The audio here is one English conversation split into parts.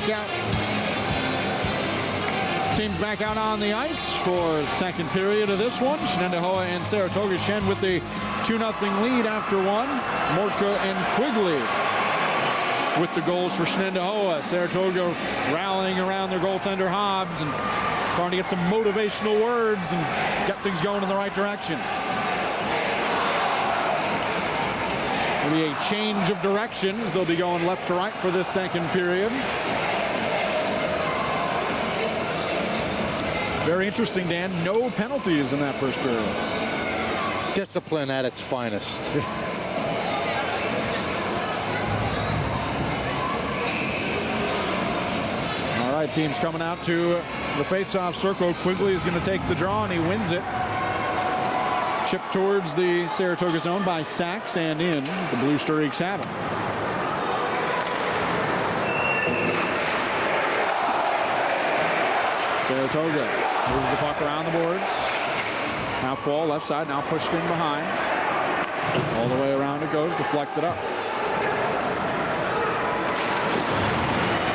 back out. Teams back out on the ice for the second period of this one. Shenendehowa and Saratoga. Shen with the 2-0 lead after one. Mortka and Quigley with the goals for Shenendehowa. Saratoga rallying around their goaltender Hobbs and trying to get some motivational words and get things going in the right direction. It'll be a change of directions. They'll be going left to right for this second period. Very interesting, Dan. No penalties in that first period. Discipline at its finest. All right, teams coming out to the face-off circle. Quigley is going to take the draw, and he wins it. Chipped towards the Saratoga zone by Sachs, and in. The Blue Streaks have it. Saratoga moves the puck around the boards. Now fall left side, now pushed in behind. All the way around it goes, deflected up.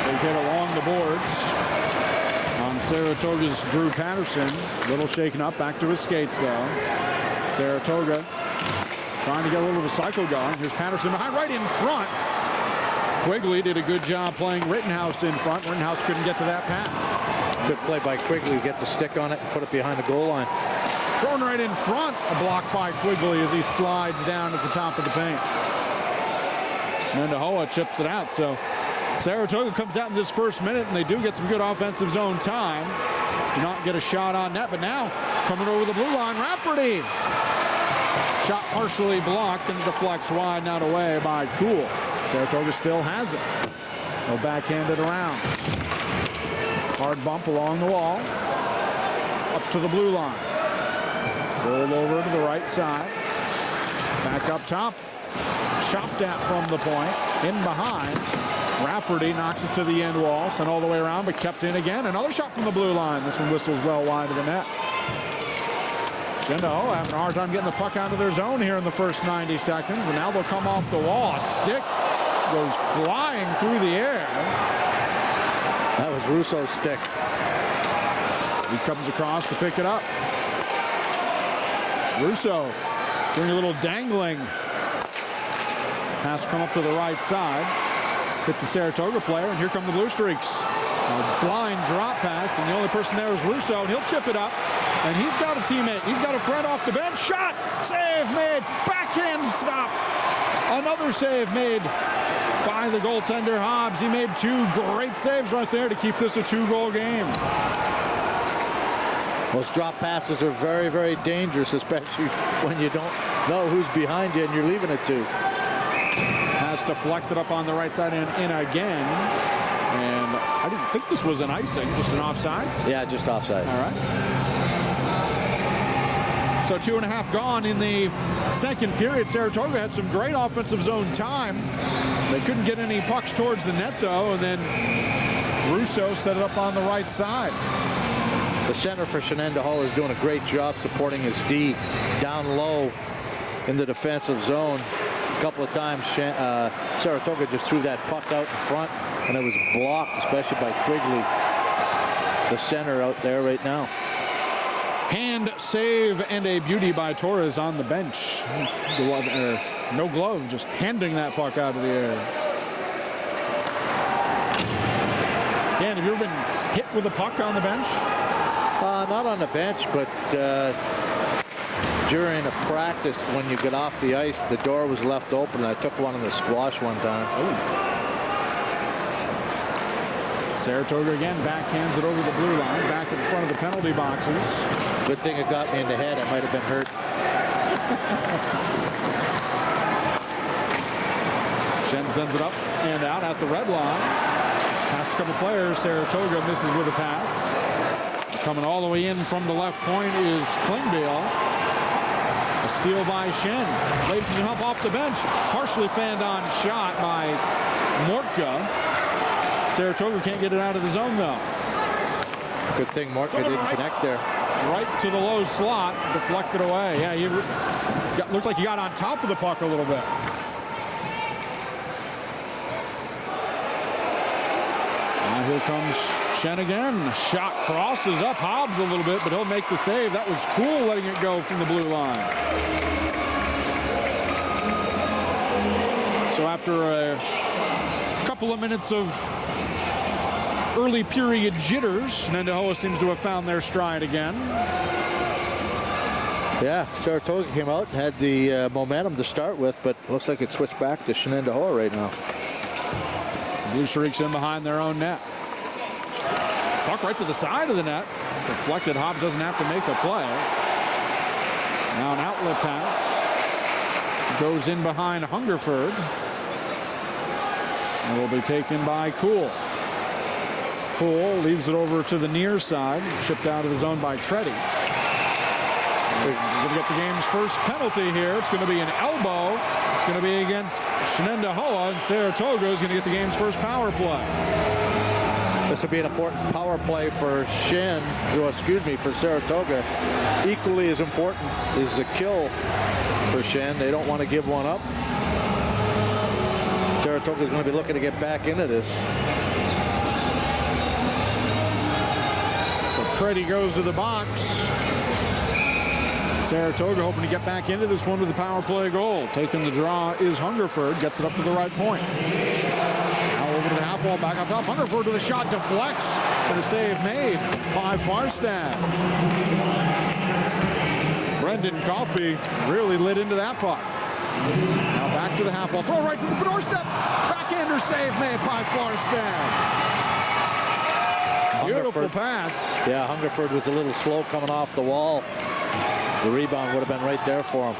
They hit along the boards on Saratoga's Drew Patterson. Little shaken up, back to his skates though. Saratoga trying to get a little of a cycle going. Here's Patterson behind, right in front. Quigley did a good job playing Rittenhouse in front. Rittenhouse couldn't get to that pass. Good play by Quigley. Get the stick on it and put it behind the goal line. Thrown right in front. A block by Quigley as he slides down at the top of the paint. Shenendehowa chips it out. So Saratoga comes out in this first minute, and they do get some good offensive zone time. Do not get a shot on net, but now coming over the blue line, Rafferty. Shot partially blocked and deflects wide and out away by Cool. Saratoga still has it. They'll backhand it around. Hard bump along the wall. Up to the blue line. Rolled over to the right side. Back up top. Chopped at from the point. In behind. Rafferty knocks it to the end wall. Sent all the way around, but kept in again. Another shot from the blue line. This one whistles well wide of the net. Shenendehowa having a hard time getting the puck out of their zone here in the first 90 seconds. But now they'll come off the wall. A stick goes flying through the air. That was Russo's stick. He comes across to pick it up. Russo doing a little dangling. Pass come up to the right side. Hits the Saratoga player, and here come the Blue Streaks. A blind drop pass, and the only person there is Russo, and he'll chip it up. And he's got a teammate. He's got a friend off the bench. Shot! Save made! Backhand stop! Another save made by the goaltender Hobbs. He made two great saves right there to keep this a two-goal game. Those drop passes are very, very dangerous, especially when you don't know who's behind you and you're leaving it to. Has deflected up on the right side and in again. And I didn't think this was an icing, just an offsides. Yeah, just offside. All right. So 2.5 gone in the second period. Saratoga had some great offensive zone time. They couldn't get any pucks towards the net, though, and then Russo set it up on the right side. The center for Shenendehowa is doing a great job supporting his D down low in the defensive zone. A couple of times, Saratoga just threw that puck out in front, and it was blocked, especially by Quigley, the center out there right now. Hand save and a beauty by Torres on the bench. No glove, just handing that puck out of the air. Dan, have you ever been hit with a puck on the bench? Not on the bench, but during a practice, when you get off the ice, the door was left open, and I took one in the squash one time. Ooh. Saratoga again backhands it over the blue line, back in front of the penalty boxes. Good thing it got me in the head. I might have been hurt. Shen sends it up and out at the red line. Past a couple players. Saratoga misses with a pass. Coming all the way in from the left point is Klingbeil. A steal by Shen. Waiting for some help off the bench. Partially fanned on shot by Mortka. Saratoga can't get it out of the zone, though. Good thing Mortka didn't connect there. Right to the low slot, deflected away. Yeah, he looked like he got on top of the puck a little bit. Now here comes Shen again. Shot crosses up Hobbs a little bit, but he'll make the save. That was cool letting it go from the blue line. So after a couple of minutes of early period jitters, Shenendehowa seems to have found their stride again. Yeah, Saratoga came out and had the momentum to start with, but looks like it switched back to Shenendehowa right now. Blue Streaks in behind their own net. Puck right to the side of the net. Deflected. Hobbs doesn't have to make a play. Now an outlet pass. Goes in behind Hungerford. And will be taken by Kuhl. Kuhl leaves it over to the near side. Shipped out of the zone by Creddy. We're going to get the game's first penalty here. It's going to be an elbow. It's going to be against Shenendehowa, and Saratoga is going to get the game's first power play. This will be an important power play for for Saratoga. Equally as important is the kill for Shen. They don't want to give one up. Saratoga is going to be looking to get back into this. So Creddy goes to the box. Saratoga hoping to get back into this one with the power play goal. Taking the draw is Hungerford. Gets it up to the right point. Now over to the half wall, back up top. Hungerford with a shot, deflects. And a save made by Farstad. Brendan Coffey really lit into that puck. Now back to the half wall. Throw right to the doorstep. Backhander save made by Farstad. Beautiful pass. Yeah, Hungerford was a little slow coming off the wall. The rebound would have been right there for him.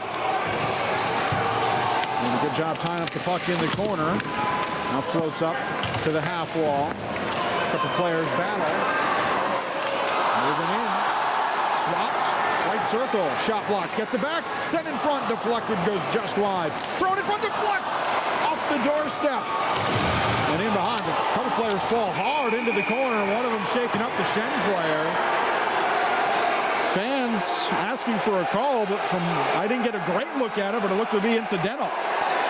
And a good job tying up the puck in the corner. Now floats up to the half wall. A couple players battle. Moving in. Swapped. Right circle. Shot block. Gets it back. Sent in front. Deflected. Goes just wide. Thrown in front. Deflects. Off the doorstep. And in behind. A couple players fall hard into the corner. One of them shaking up the Shen player. Fans asking for a call, but I didn't get a great look at it, but it looked to be incidental.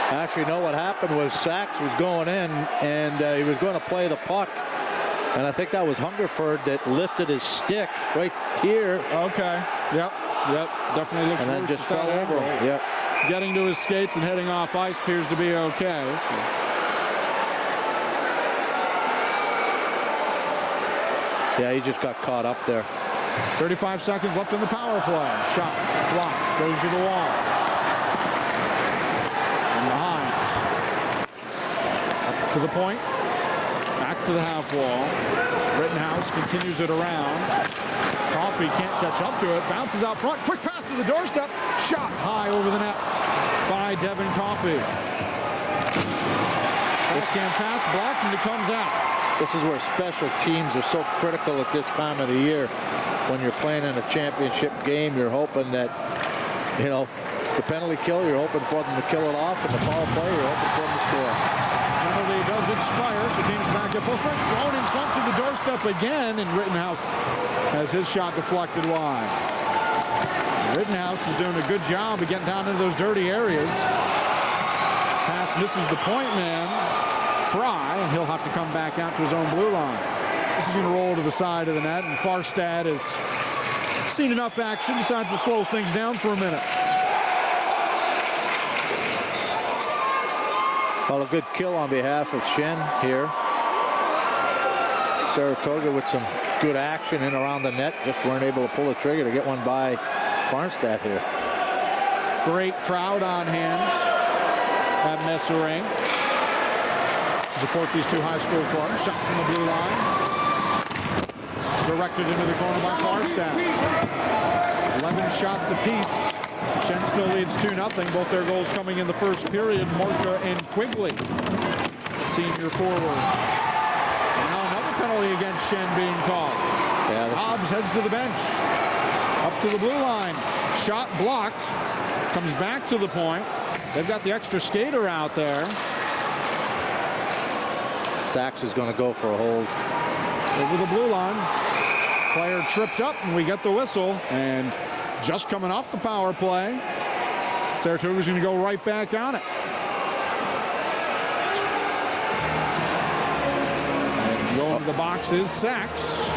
Actually, no, what happened was Sachs was going in, and he was going to play the puck. And I think that was Hungerford that lifted his stick right here. Okay. Yep. Definitely looks and then worse just fell over him. Yep. Getting to his skates and heading off ice appears to be okay. So. Yeah, he just got caught up there. 35 seconds left in the power play. Shot, block, goes to the wall. And behind. Up to the point. Back to the half wall. Rittenhouse continues it around. Coffey can't catch up to it. Bounces out front. Quick pass to the doorstep. Shot high over the net by Devin Coffey. Backhand pass blocked and it comes out. This is where special teams are so critical at this time of the year. When you're playing in a championship game, you're hoping that, the penalty kill, you're hoping for them to kill it off, and the power play, you're hoping for them to score. Penalty does expire, so teams back at full strength. Thrown in front to the doorstep again, and Rittenhouse has his shot deflected wide. Rittenhouse is doing a good job of getting down into those dirty areas. Pass misses the point man, Fry, and he'll have to come back out to his own blue line. This is going to roll to the side of the net, and Farstad has seen enough action, decides to slow things down for a minute. Well, a good kill on behalf of Shen here. Saratoga with some good action in around the net, just weren't able to pull the trigger to get one by Farstad here. Great crowd on hand at Messering to support these two high school clubs. Shot from the blue line. Directed into the corner by Farstad. 11 shots apiece. Shen still leads 2-0. Both their goals coming in the first period. Morka and Quigley, senior forwards. Now another penalty against Shen being called. Yeah, Hobbs heads to the bench. Up to the blue line. Shot blocked. Comes back to the point. They've got the extra skater out there. Sachs is going to go for a hold. Over the blue line. Player tripped up, and we get the whistle. And just coming off the power play, Saratoga's going to go right back on it. And Going to the box is Sachs.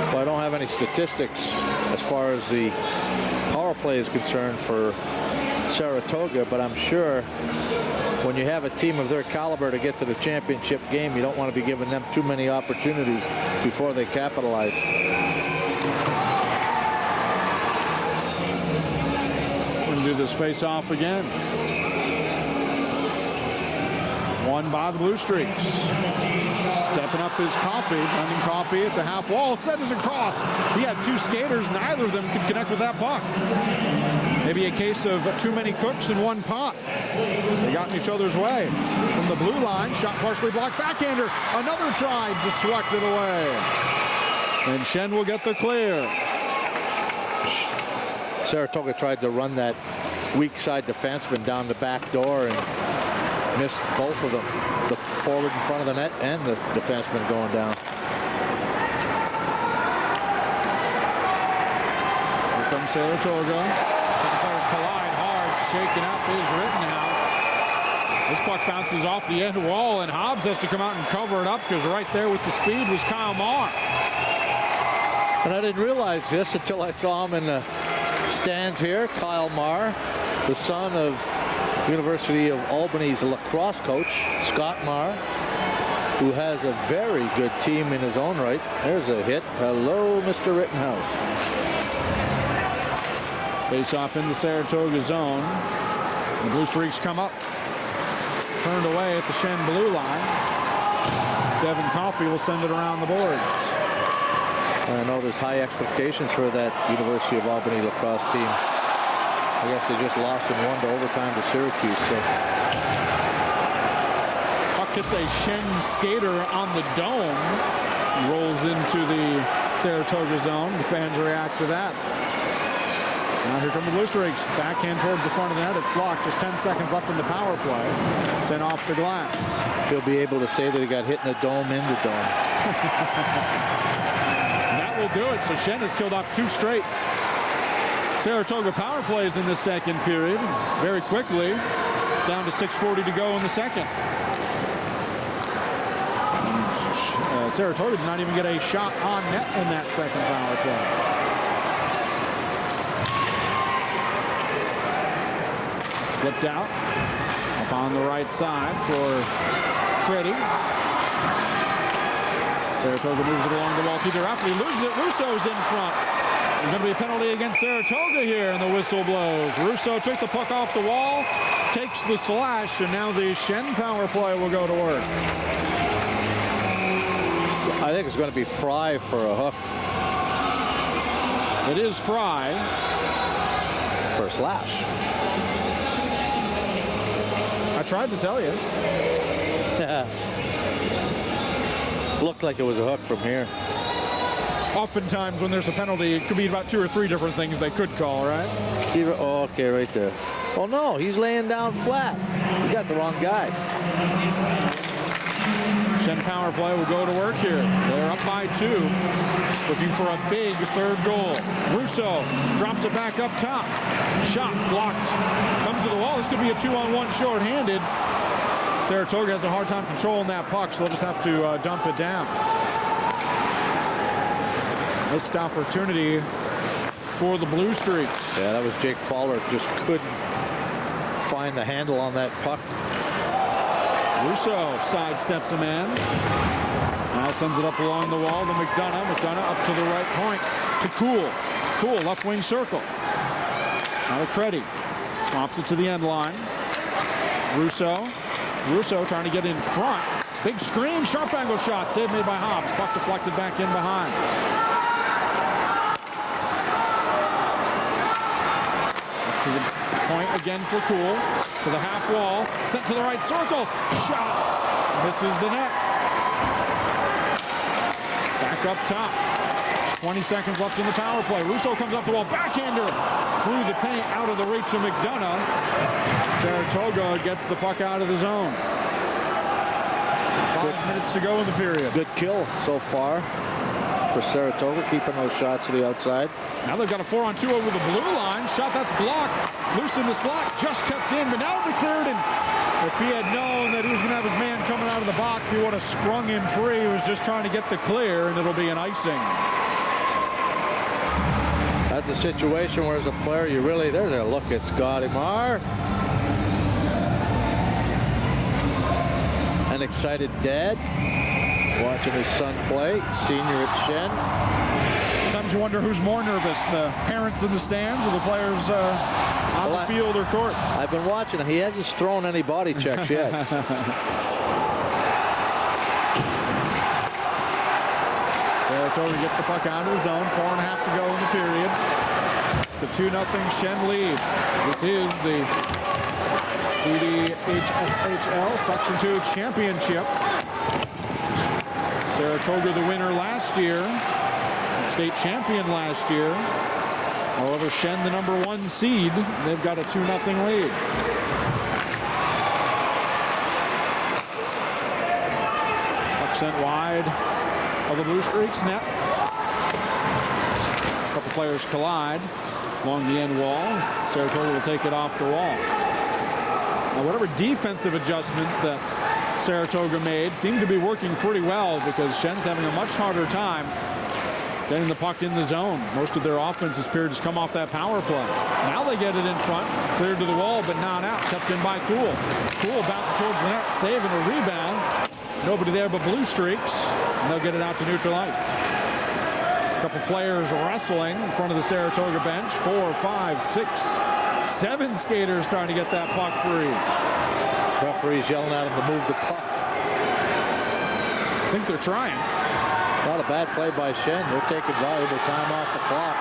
Well, I don't have any statistics as far as the power play is concerned for Saratoga, but I'm sure when you have a team of their caliber to get to the championship game, you don't want to be giving them too many opportunities before they capitalize. We're going to do this face-off again. Won by the Blue Streaks. Stepping up his Coffee. Brendan Coffee at the half wall. It centers across. He had two skaters. Neither of them could connect with that puck. Maybe a case of too many cooks in one pot. They got in each other's way. From the blue line, shot partially blocked. Backhander. Another try to select it away. And Shen will get the clear. Saratoga tried to run that weak side defenseman down the back door and missed both of them, the forward in front of the net and the defenseman going down. Here comes Saratoga. The players collide hard, shaking up his Rittenhouse. This puck bounces off the end wall, and Hobbs has to come out and cover it up because right there with the speed was Kyle Marr. And I didn't realize this until I saw him in the stands here. Kyle Marr, the son of University of Albany's lacrosse coach, Scott Marr, who has a very good team in his own right. There's a hit. Hello, Mr. Rittenhouse. Face-off in the Saratoga zone. The Blue Streaks come up. Turned away at the Shen blue line. Devin Coffey will send it around the boards. I know there's high expectations for that University of Albany lacrosse team. I guess they just lost in 1 to overtime to Syracuse. So. Puck hits a Shen skater on the dome. Rolls into the Saratoga zone. The fans react to that. Now here come the Blue Streaks. Backhand towards the front of the net. It's blocked. Just 10 seconds left in the power play. Sent off the glass. He'll be able to say that he got hit in the dome in the dome. That will do it. So Shen has killed off 2 straight Saratoga power plays in the second period. Very quickly, down to 6:40 to go in the second. And, Saratoga did not even get a shot on net in that second power play. Flipped out. Up on the right side for Shreddy. Saratoga moves it along the wall. Peter Raffley loses it. Russo's in front. There's going to be a penalty against Saratoga here, and the whistle blows. Russo took the puck off the wall, takes the slash, and now the Shen power play will go to work. I think it's going to be Fry for a hook. It is Fry. For a slash. I tried to tell you. Looked like it was a hook from here. Oftentimes when there's a penalty, it could be about 2 or 3 different things they could call, right? See, oh, okay, right there. Oh, no, he's laying down flat. He got the wrong guy. Shen power play will go to work here. They're up by 2, looking for a big third goal. Russo drops it back up top. Shot blocked. Comes to the wall. This could be a 2-on-1 shorthanded. Saratoga has a hard time controlling that puck, so they'll just have to dump it down. Missed opportunity for the Blue Streaks. Yeah, that was Jake Fowler. Just couldn't find the handle on that puck. Russo sidesteps a man. Now sends it up along the wall to McDonough. McDonough up to the right point to Cool. Cool, left wing circle. Now to Creddy. Swaps it to the end line. Russo trying to get in front. Big screen, sharp angle shot. Save made by Hobbs. Puck deflected back in behind. To the point again for Cool. To the half wall. Sent to the right circle. Shot. Misses the net. Back up top. 20 seconds left in the power play. Russo comes off the wall. Backhander through the paint out of the reach of McDonough. Saratoga gets the puck out of the zone. 5 minutes to go in the period. Good kill so far for Saratoga, keeping those shots to the outside. Now they've got a 4-on-2 over the blue line. Shot that's blocked. Loose in the slot, just kept in, but now they're cleared, and If he had known that he was going to have his man coming out of the box, he would have sprung him free. He was just trying to get the clear, and it'll be an icing. That's a situation where as a player, you really, there's a look at Scotty Marr. An excited dad watching his son play, senior at Shen. Sometimes you wonder who's more nervous, the parents in the stands or the players on the field or court. I've been watching him. He hasn't thrown any body checks yet. Saratoga gets the puck out of the zone. 4.5 to go in the period. It's a 2-0 Shen lead. This is the CDHSHL Section 2 Championship. Saratoga the winner last year. State champion last year. However, Shen the #1 seed. They've got a 2-0 lead. Puck sent wide of the Blue Streaks net. A couple players collide along the end wall. Saratoga will take it off the wall. Now, whatever defensive adjustments that Saratoga made seem to be working pretty well, because Shen's having a much harder time getting the puck in the zone. Most of their offensive period has come off that power play. Now they get it in front, cleared to the wall, but not out. Kept in by Cool. Cool bounces towards the net, saving a rebound. Nobody there but Blue Streaks, and they'll get it out to neutral ice. A couple players wrestling in front of the Saratoga bench. 4, 5, 6, 7 skaters trying to get that puck free. Referee's yelling at him to move the puck. I think they're trying. Not a bad play by Shen. They're taking valuable time off the clock.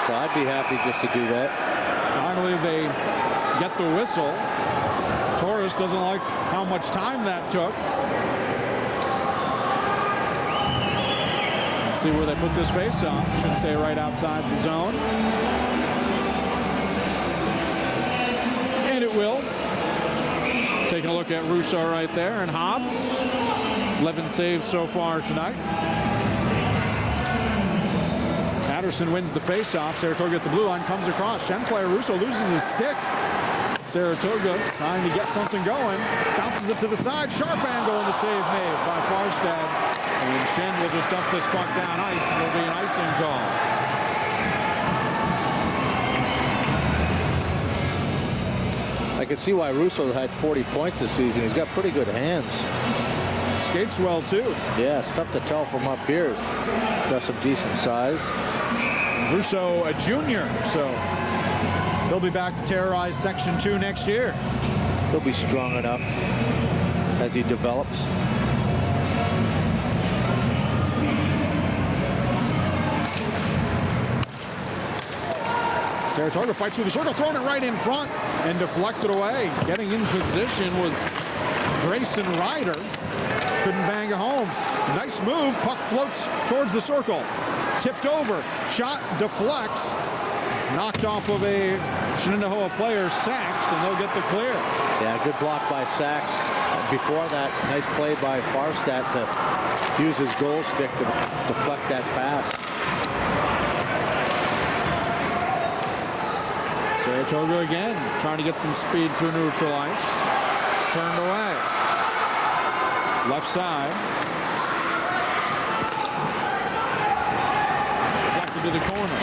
So I'd be happy just to do that. Finally, they get the whistle. Torres doesn't like how much time that took. Let's see where they put this face-off. Should stay right outside the zone. And it will. Taking a look at Russo right there, and Hobbs. 11 saves so far tonight. Patterson wins the face-off. Saratoga at the blue line, comes across. Shen player Russo loses his stick. Saratoga trying to get something going. Bounces it to the side. Sharp angle, and the save made by Farstad. And Shen will just dump this puck down ice, and there'll be an icing call. I can see why Russo had 40 points this season. He's got pretty good hands. Skates well, too. Yeah, it's tough to tell from up here. He's got some decent size. Russo, a junior, so he'll be back to terrorize Section 2 next year. He'll be strong enough as he develops. Saratoga fights through the circle, throwing it right in front and deflected away. Getting in position was Grayson Ryder. Couldn't bang it home. Nice move. Puck floats towards the circle. Tipped over. Shot deflects. Knocked off of a Shenendehowa player, Sachs, and they'll get the clear. Yeah, good block by Sachs. Before that, nice play by Farstad to use his goal stick to deflect that pass. Saratoga again, trying to get some speed through neutral ice. Turned away. Left side. Deflected to the corner.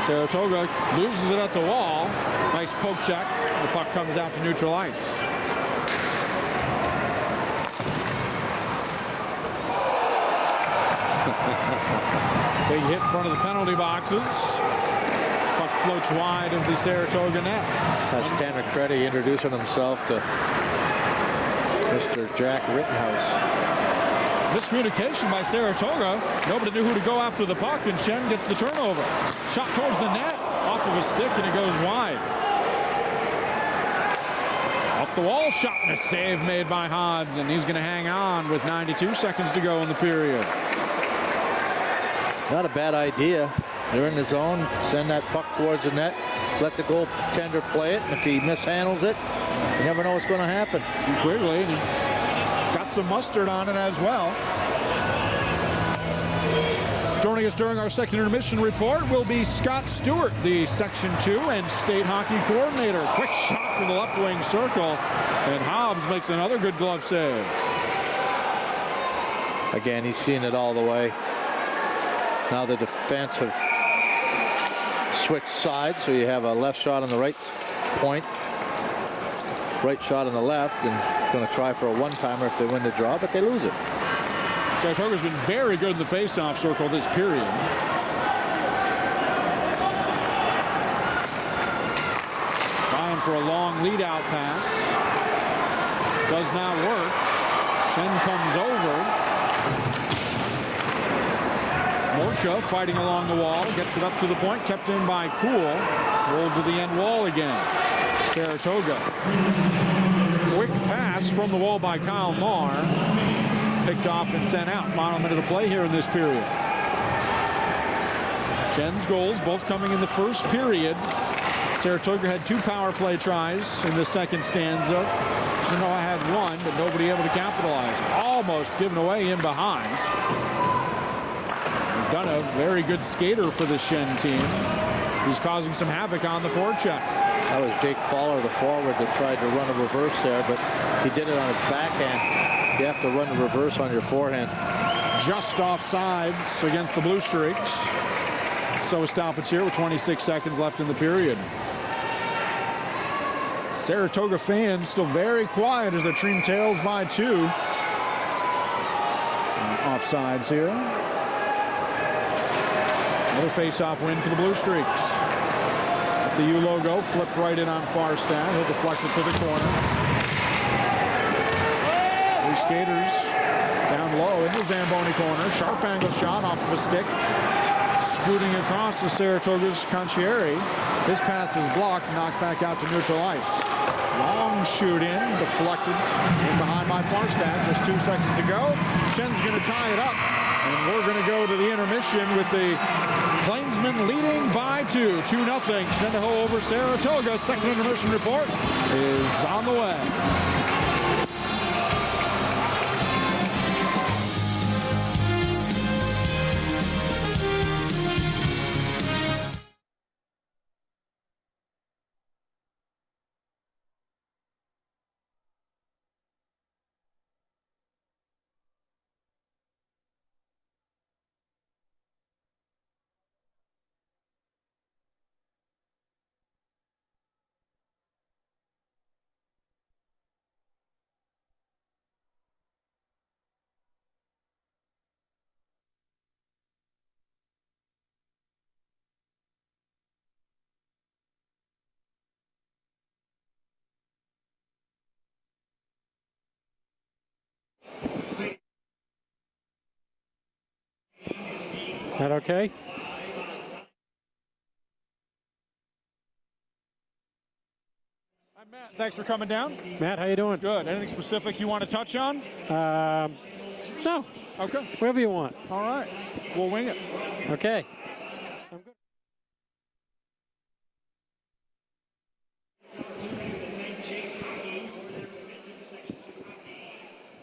Saratoga loses it at the wall. Nice poke check. The puck comes out to neutral ice. Big hit in front of the penalty boxes. Puck floats wide of the Saratoga net. That's Tanner Creddy introducing himself to Mr. Jack Rittenhouse. Miscommunication by Saratoga. Nobody knew who to go after the puck, and Shen gets the turnover. Shot towards the net, off of a stick, and it goes wide. Off the wall shot, and a save made by Hobbs, and he's going to hang on with 92 seconds to go in the period. Not a bad idea. They're in the zone, send that puck towards the net, let the goaltender play it, and if he mishandles it, you never know what's going to happen. Quigley, and he got some mustard on it as well. Joining Joining us during our second intermission report will be Scott Stewart, the Section 2 and state hockey coordinator. Quick shot from the left wing circle, and Hobbs makes another good glove save. Again, he's seeing it all the way. Now the defense have switched sides, so you have a left shot on the right point, right shot on the left, and he's going to try for a one-timer if they win the draw, but they lose it. Saratoga's been very good in the face-off circle this period. Trying for a long lead-out pass. Does not work. Shen comes over. Morka fighting along the wall, gets it up to the point, kept in by Cool. Rolled to the end wall again. Saratoga. Quick pass from the wall by Kyle Marr. Picked off and sent out. Final minute of play here in this period. Shen's goals both coming in the first period. Saratoga had 2 power play tries in the second stanza. Shenendehowa had 1, but nobody able to capitalize. Almost given away in behind. Done a very good skater for the Shen team. He's causing some havoc on the forecheck. That was Jake Fowler, the forward, that tried to run a reverse there, but he did it on his backhand. You have to run the reverse on your forehand. Just offsides against the Blue Streaks. So a stoppage here with 26 seconds left in the period. Saratoga fans still very quiet as their team tails by 2. Offsides here. Another face-off win for the Blue Streaks. The U logo flipped right in on Farstad. He'll deflect it to the corner. 3 skaters down low in the Zamboni corner. Sharp angle shot off of a stick. Scooting across to Saratoga's Conchieri. His pass is blocked, knocked back out to neutral ice. Long shoot in, deflected in behind by Farstad. Just 2 seconds to go. Shen's going to tie it up. And we're going to go to the intermission with the Plainsmen leading by 2. 2-0. Shenendehowa over Saratoga. Second intermission report is on the way. That okay? I'm Matt. Thanks for coming down. Matt, how you doing? Good. Anything specific you want to touch on? No. Okay. Whatever you want. All right. We'll wing it. Okay. I'm good.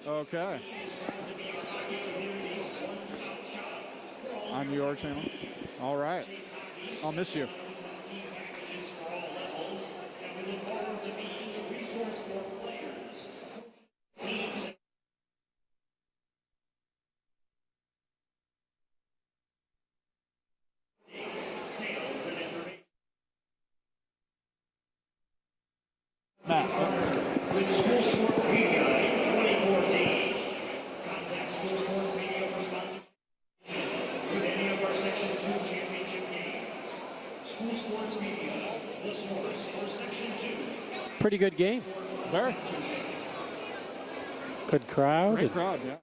Okay. On your channel. All right. I'll miss you. Matt. With School Sports Media in 2014, contact School Sports Media for sponsorship with any of our Section 2 championship games. School Sports Media, the source for Section 2. Pretty good game. Very. Good crowd. Great crowd, yeah.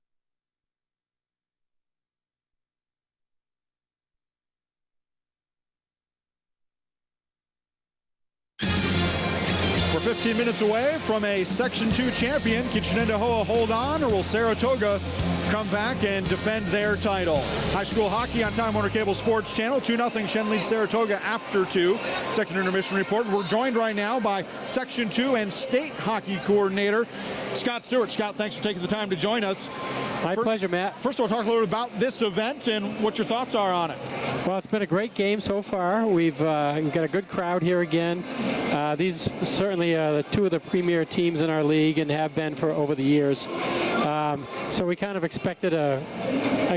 We're 15 minutes away from a Section 2 champion. Can Shenendehowa hold on, or will Saratoga come back and defend their title? High school hockey on Time Warner Cable Sports Channel. 2-0. Shen leads Saratoga after 2. Second intermission report. We're joined right now by Section 2 and state hockey coordinator Scott Stewart. Scott, thanks for taking the time to join us. My pleasure, Matt. First of all, talk a little bit about this event and what your thoughts are on it. Well, it's been a great game so far. We've got a good crowd here again. These certainly are two of the premier teams in our league and have been for over the years. So we kind of expected a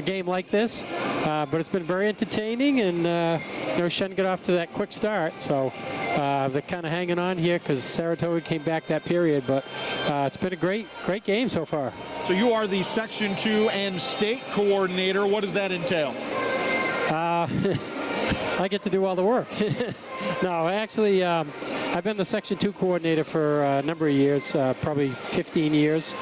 game like this, but it's been very entertaining, and Shen got off to that quick start. So they're kind of hanging on here because Saratoga came back that period, but it's been a great game so far. So you are the Section 2 and state coordinator. What does that entail? I get to do all the work. No, actually, I've been the Section 2 coordinator for a number of years, probably 15 years,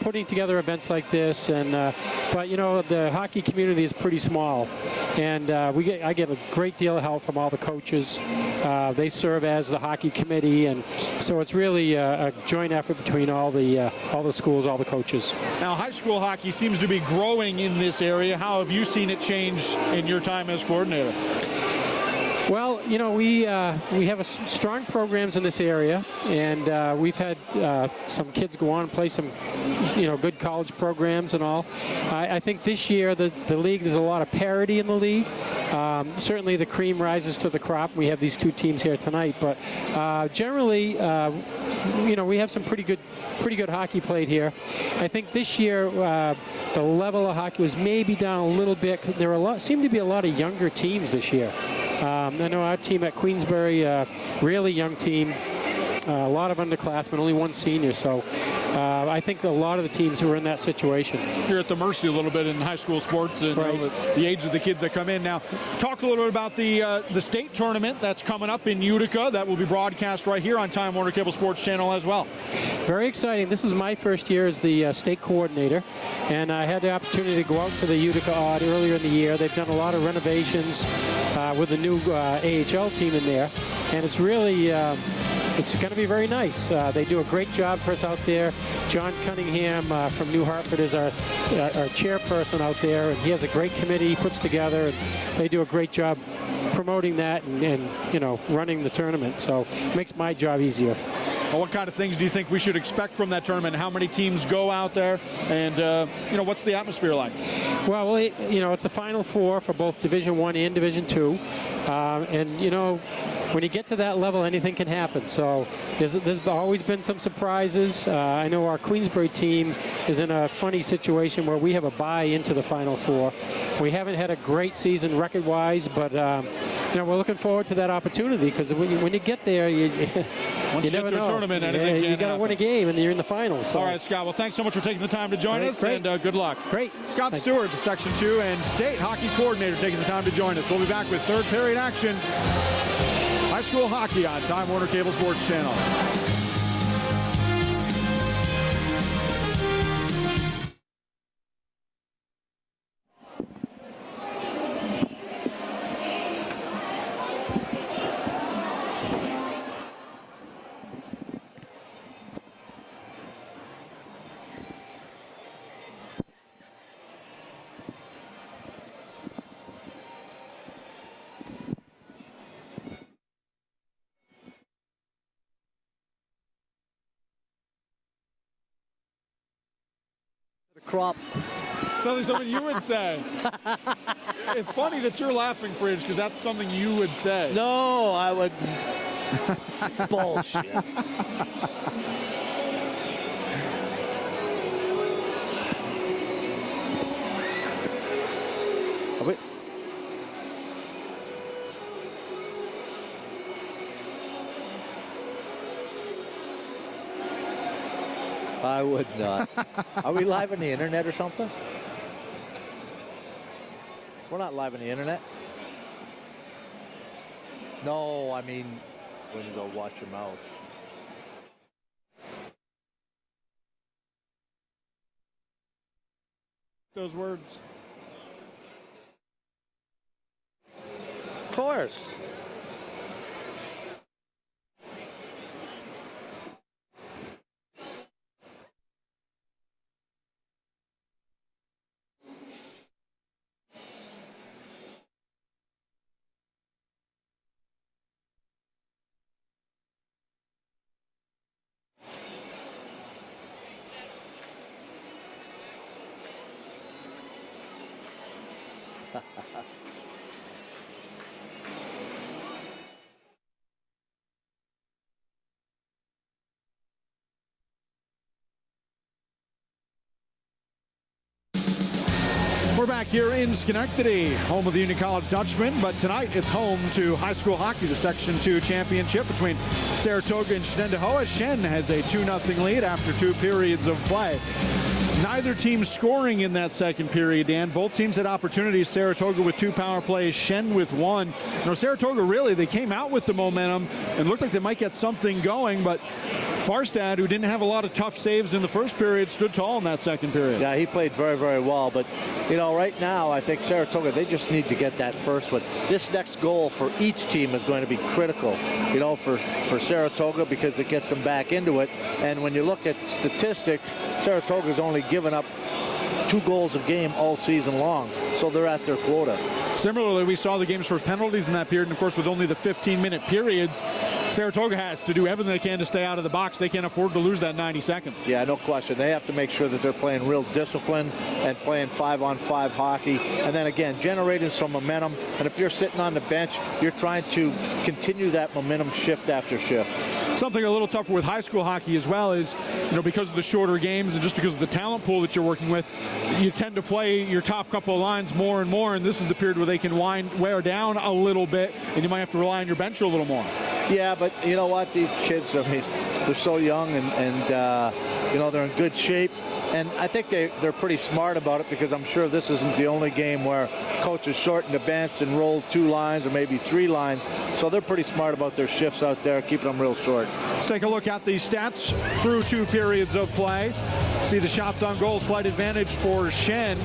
putting together events like this. And but the hockey community is pretty small, and I get a great deal of help from all the coaches. They serve as the hockey committee, and so it's really a joint effort between all the schools, all the coaches. Now, high school hockey seems to be growing in this area. How have you seen it change in your time as coordinator? Well, we have strong programs in this area, and we've had some kids go on and play some, good college programs and all. I think this year the league, there's a lot of parity in the league. Certainly the cream rises to the crop. We have these two teams here tonight, but generally, we have some pretty good hockey played here. I think this year the level of hockey was maybe down a little bit. There seem to be a lot of younger teams this year. I know our team at Queensbury, really young team, a lot of underclassmen, only one senior. So I think a lot of the teams who are in that situation. You're at the mercy a little bit in high school sports and right. The age of the kids that come in. Now, talk a little bit about the state tournament that's coming up in Utica that will be broadcast right here on Time Warner Cable Sports Channel as well. Very exciting. This is my first year as the state coordinator, and I had the opportunity to go out to the Utica Odd earlier in the year. They've done a lot of renovations with the new AHL team in there, and it's really it's going to be very nice. They do a great job for us out there. John Cunningham from New Hartford is our chairperson out there, and he has a great committee he puts together, and they do a great job promoting that and running the tournament. So it makes my job easier. Well, what kind of things do you think we should expect from that tournament? How many teams go out there, and what's the atmosphere like? Well, it's a Final Four for both Division I and Division II, and when you get to that level, anything can happen. So there's always been some surprises. I know our Queensbury team is in a funny situation where we have a bye into the Final Four. We haven't had a great season record-wise, but we're looking forward to that opportunity because when you get there, once you get to a tournament, anything can you got to win a game, and you're in the finals. So. All right, Scott. Well, thanks so much for taking the time to join us, great. and good luck. Great. Scott Thanks. Stewart, the Section 2 and State Hockey Coordinator, taking the time to join us. We'll be back with third period action. High school hockey on Time Warner Cable Sports Channel. Crop. Something you would say. It's funny that you're laughing, Fridge, because that's something you would say. No, I would. Bullshit. I would not. Are we live on the internet or something? We're not live on the internet. No, I mean, when you go watch your mouth. Those words. Of course. We're back here in Schenectady, home of the Union College Dutchmen, but tonight it's home to high school hockey, the Section 2 championship between Saratoga and Shenendehowa. Shen has a 2-0 lead after 2 periods of play. Neither team scoring in that second period, Dan. Both teams had opportunities. Saratoga with 2 power plays, Shen with 1. You know, Saratoga really, they came out with the momentum and looked like they might get something going, but Farstad, who didn't have a lot of tough saves in the first period, stood tall in that second period. Yeah, he played very, very well. But, you know, right now, I think Saratoga, they just need to get that first one. This next goal for each team is going to be critical, you know, for Saratoga, because it gets them back into it. And when you look at statistics, Saratoga's only given up 2 goals a game all season long. So they're at their quota. Similarly, we saw the game's first penalties in that period, and of course with only the 15-minute periods, Saratoga has to do everything they can to stay out of the box. They can't afford to lose that 90 seconds. Yeah, no question. They have to make sure that they're playing real discipline and playing 5-on-5 hockey, and then again generating some momentum. And if you're sitting on the bench, you're trying to continue that momentum shift after shift. Something a little tougher with high school hockey as well is, you know, because of the shorter games and just because of the talent pool that you're working with, you tend to play your top couple of lines more and more, and this is the period where they can wear down a little bit, and you might have to rely on your bench a little more. Yeah, but you know what? These kids, I mean, they're so young, and you know, they're in good shape. And I think they're pretty smart about it, because I'm sure this isn't the only game where coaches shorten the bench and roll 2 lines or maybe 3 lines. So they're pretty smart about their shifts out there, keeping them real short. Let's take a look at the stats through 2 periods of play. See the shots on goal, slight advantage for Shen.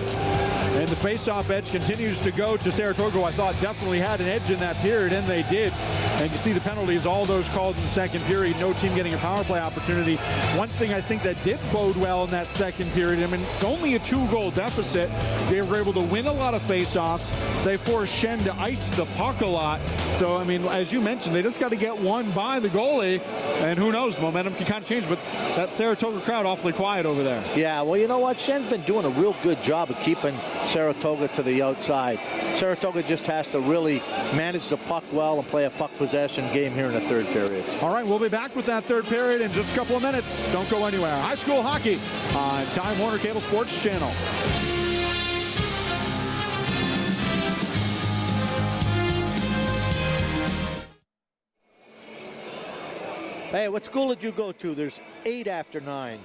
And the face-off edge continues to go to Saratoga, who I thought definitely had an edge in that period, and they did. And you see the penalties, all those called in the second period, no team getting a power play opportunity. One thing I think that did bode well in that second period, I mean, it's only a 2-goal deficit. They were able to win a lot of face-offs. They forced Shen to ice the puck a lot. So, I mean, as you mentioned, they just got to get one by the goalie, and who knows, momentum can kind of change, but that Saratoga crowd awfully quiet over there. Yeah, well, you know what? Shen's been doing a real good job of keeping Saratoga to the outside. Saratoga just has to really manage the puck well and play a puck possession game here in the third period. All right, we'll be back with that third period in just a couple of minutes. Don't go anywhere. High school hockey on Time Warner Cable Sports Channel. Hey, what school did you go to? There's 8 after 9.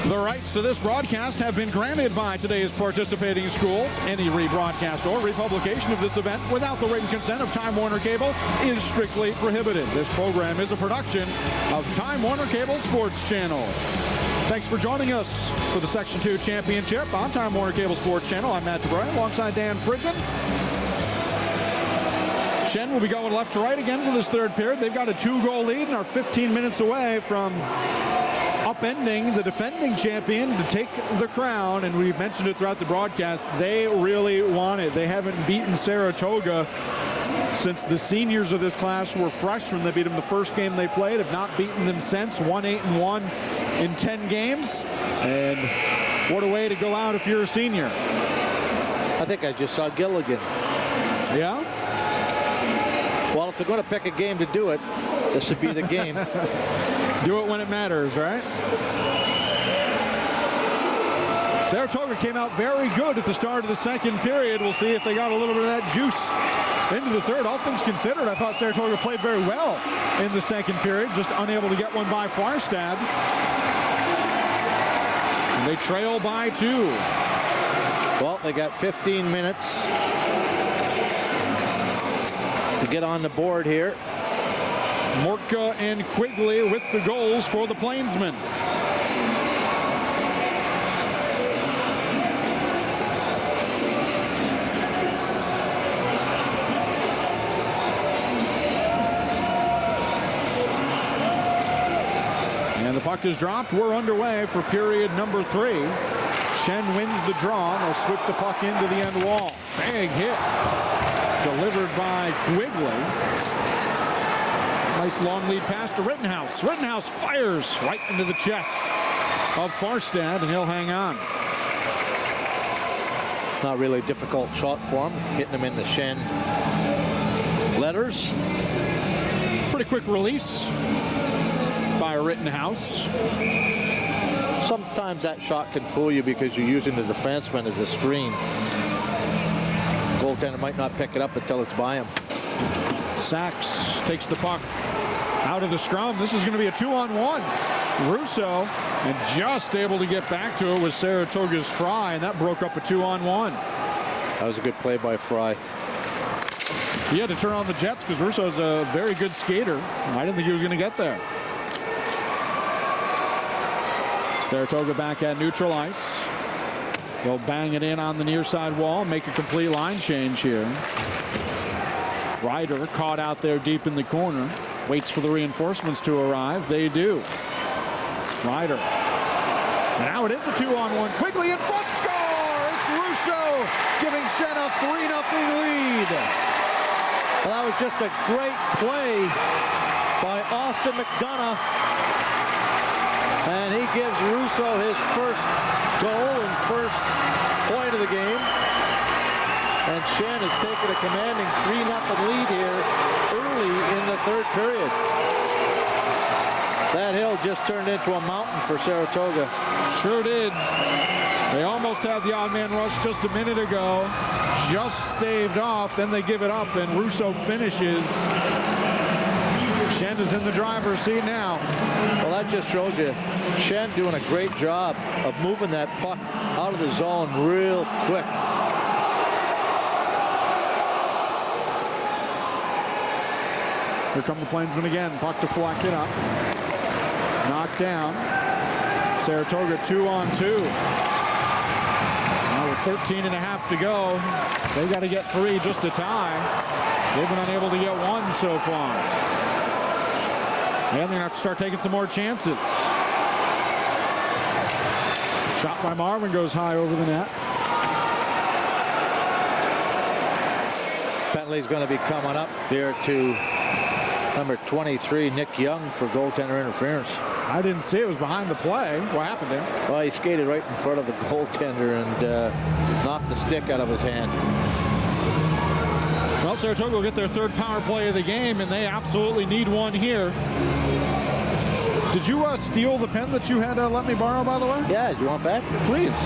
The rights to this broadcast have been granted by today's participating schools. Any rebroadcast or republication of this event without the written consent of Time Warner Cable is strictly prohibited. This program is a production of Time Warner Cable Sports Channel. Thanks for joining us for the Section 2 Championship on Time Warner Cable Sports Channel. I'm Matt DeBrey alongside Dan Fridgen. Shen will be going left to right again for this third period. They've got a 2-goal lead and are 15 minutes away from upending the defending champion to take the crown. And we've mentioned it throughout the broadcast. They really want it. They haven't beaten Saratoga since the seniors of this class were freshmen. They beat them the first game they played, have not beaten them since. 1-8-1 in 10 games. And what a way to go out if you're a senior. I think I just saw Gilligan. Yeah? Well, if they're going to pick a game to do it, this would be the game. Do it when it matters, right? Saratoga came out very good at the start of the second period. We'll see if they got a little bit of that juice into the third. All things considered, I thought Saratoga played very well in the second period, just unable to get one by Farstad. And they trail by 2. Well, they got 15 minutes to get on the board here. Mortka and Quigley with the goals for the Plainsmen. And the puck is dropped. We're underway for period number 3. Shen wins the draw, and they'll slip the puck into the end wall. Big hit. Delivered by Quigley. Nice long lead pass to Rittenhouse. Rittenhouse fires right into the chest of Farstad, and he'll hang on. Not really a difficult shot for him. Hitting him in the Shen letters. Pretty quick release by Rittenhouse. Sometimes that shot can fool you because you're using the defenseman as a screen. Goaltender might not pick it up until it's by him. Sachs takes the puck out of the scrum. This is going to be a 2-on-1. Russo, and just able to get back to it was Saratoga's Fry, and that broke up a 2-on-1. That was a good play by Fry. He had to turn on the jets because Russo's a very good skater. I didn't think he was going to get there. Saratoga back at neutral ice. They'll bang it in on the near side wall, make a complete line change here. Ryder caught out there deep in the corner. Waits for the reinforcements to arrive. They do. Ryder. And now it is a 2-on-1. Quigley in front, score! It's Russo giving Shen a 3-0 lead. Well, that was just a great play by Austin McDonough. And he gives Russo his first goal and first point of the game. And Shen has taken a commanding 3-0 lead here early in the third period. That hill just turned into a mountain for Saratoga. Sure did. They almost had the odd man rush just a minute ago. Just staved off. Then they give it up, and Russo finishes. Shen is in the driver's seat now. Well, that just shows you Shen doing a great job of moving that puck out of the zone real quick. Here come the Plainsmen again. Puck deflected up. Knocked down. Saratoga 2-on-2. Now with 13.5 to go, they got to get 3 just to tie. They've been unable to get 1 so far. And they're going to have to start taking some more chances. Shot by Marvin goes high over the net. Bentley's going to be coming up there to number 23, Nick Young, for goaltender interference. I didn't see it. Was behind the play. What happened there? Well, he skated right in front of the goaltender and knocked the stick out of his hand. Well, Saratoga will get their third power play of the game, and they absolutely need one here. Did you steal the pen that you had let me borrow, by the way? Yeah, do you want back? Please.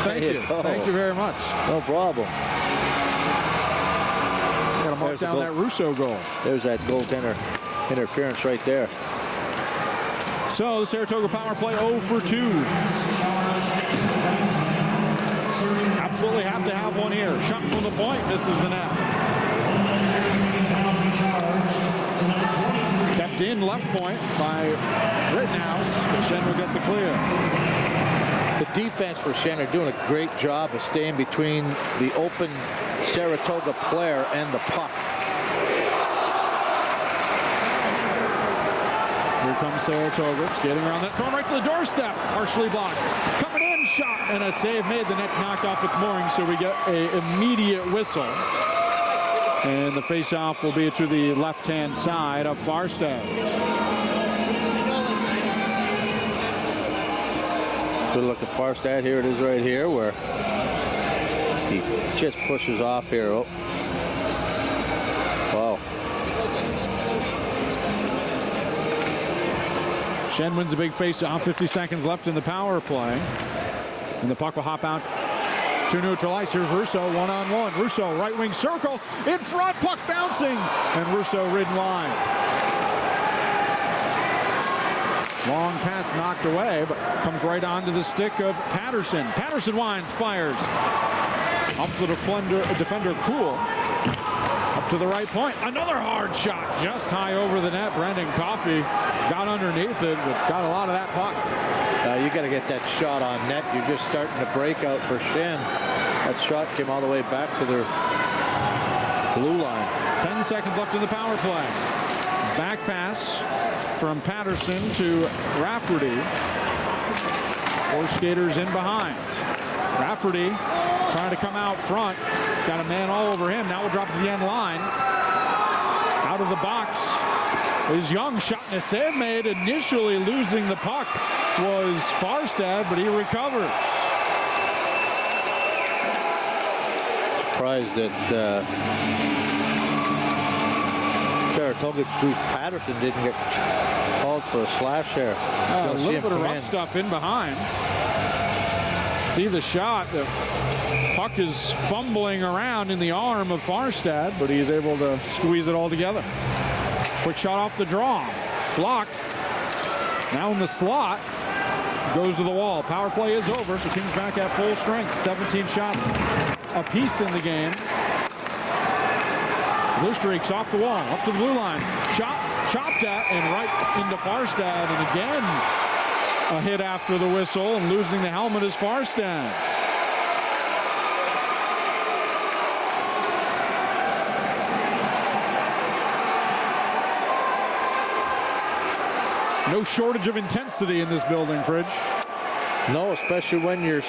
Thank you. Go. Thank you very much. No problem. Got to mark down that Russo goal. There's that goaltender interference right there. So the Saratoga power play 0 for 2. Absolutely have to have one here. Shot from the point, misses the net. Kept in left point by Rittenhouse, but Shen will get the clear. The defense for Shen are doing a great job of staying between the open Saratoga player and the puck. Here comes Saratoga, skating around that, thrown right to the doorstep, partially blocked. Coming in, shot, and a save made. The net's knocked off its mooring, so we get an immediate whistle. And the face-off will be to the left-hand side of Farstad. Good look at Farstad. Here it is right here where he just pushes off here. Oh. Wow. Shen wins a big face-off. 50 seconds left in the power play. And the puck will hop out to neutral ice. Here's Russo, one-on-one. Russo, right wing circle, in front, puck bouncing. And Russo ridden wide. Long pass knocked away, but comes right onto the stick of Patterson. Patterson winds, fires. Off the defender Cool. Up to the right point. Another hard shot, just high over the net. Brendan Coffey got underneath it, but got a lot of that puck. You got to get that shot on net. You're just starting to break out for Shen. That shot came all the way back to their blue line. 10 seconds left in the power play. Back pass from Patterson to Rafferty. 4 skaters in behind. Rafferty trying to come out front. Got a man all over him. Now we'll drop to the end line. Out of the box is Young. Shot and a save made. Initially losing the puck was Farstad, but he recovers. Surprised that Saratoga Drew Patterson didn't get called for a slash there. A little bit of rough stuff in behind. See the shot. The puck is fumbling around in the arm of Farstad, but he's able to squeeze it all together. Quick shot off the draw. Blocked. Now in the slot. Goes to the wall. Power play is over, so team's back at full strength. 17 shots apiece in the game. Blue streaks off the wall, up to the blue line. Shot, chopped at, and right into Farstad. And again, a hit after the whistle, and losing the helmet is Farstad. No shortage of intensity in this building, Fridge. No, especially when you're